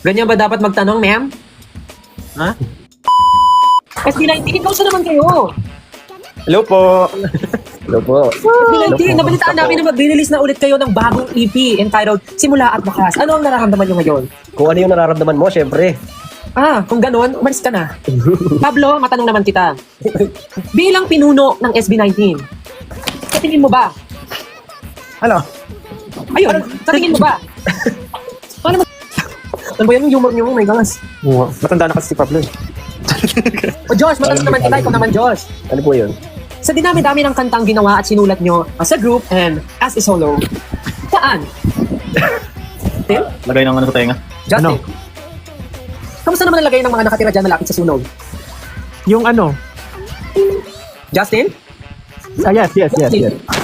Ganyan ba dapat magtanong, ma'am? Ha? SB19, ikaw sa naman kayo. Hello po. Hello po. SB19, nabalitaan namin na mag-release na ulit kayo ng bagong EP entitled Simula at Wakas. Ano ang nararamdaman nyo ngayon? Kung ano yung nararamdaman mo, syempre. Kung ganon, umalis ka na. Pablo, matanong naman kita. Bilang pinuno ng SB19, sa tingin mo ba? Ano? Ayun, sa tingin mo ba? Ano ba yan yung humor nyo? Oh my gosh. Matanda na kasi si Pablo. O Josh, matanong naman kita. Ikaw naman, Josh. Ano po yun? Sa dinami-dami ng kantang ginawa at sinulat nyo as a group and as a solo, saan? Tim? Lagay ng ano sa tenga. Justin? Kamusta naman nalagay ng mga nakatira dyan malapit sa sunog? Yung ano? Justin?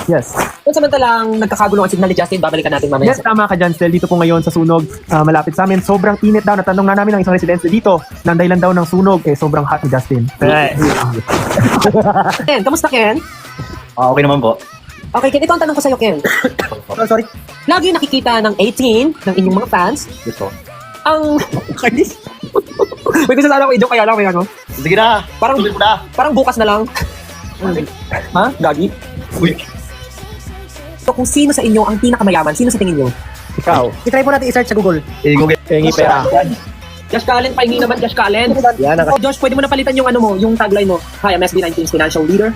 Yes. Kung samantalang nagkakagulo ang signal ni Justin, babalikan natin mamaya. Yes, tama ka dyan, Stel. Dito po ngayon sa sunog, malapit sa amin. Sobrang init daw. Natanong na namin ng isang residente dito. Nang dahilan daw ng sunog, sobrang hot ni Justin. Ken, kamusta Ken? Okay naman po. Okay, Ken, ito ang tanong ko sa'yo, Ken. Sorry. Lagi nakikita ng 18 ng inyong mga fans Gusto. ang... May gusto sana ako i-joke kaya lang may ano. Sige na. Parang, Tuloy mo na. parang bukas na lang. Ha? Gagi? Uy. So kung sino sa inyo ang pinakamayaman, sino sa tingin nyo? Ikaw. I-try po natin i-search sa Google. Google. Pengi pera. Josh Callen, pahingi naman Josh Callen. Yan, Oh, Josh, pwede mo na palitan yung ano mo, yung tagline mo. Hi, I'm SB19's financial leader.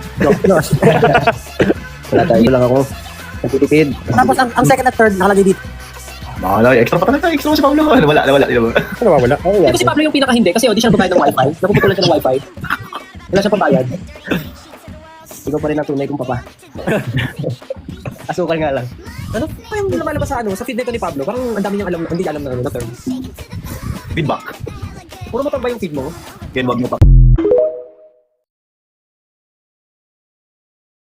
Wala tayo lang ako. Nagtitipid. Tapos ang second at third nakalagay dito. Bahala. Extra pa talaga. Extra mo si Pablo. Wala. Ano ba wala? Oh, Ito si Pablo yung pinaka hindi kasi di siya nagbabayad ng wifi. Napuputulan siya ng wifi. Wala siya pambayad. Ikaw pa rin ang tunay kong papa. Asukal nga lang. Ano pa yung lumalabas sa ano, sa feed nito ni Pablo? Parang ang dami niyang alam, hindi alam na ano, na term. Feedback. Puro motor ba yung feed mo? Yan, wag mo pa.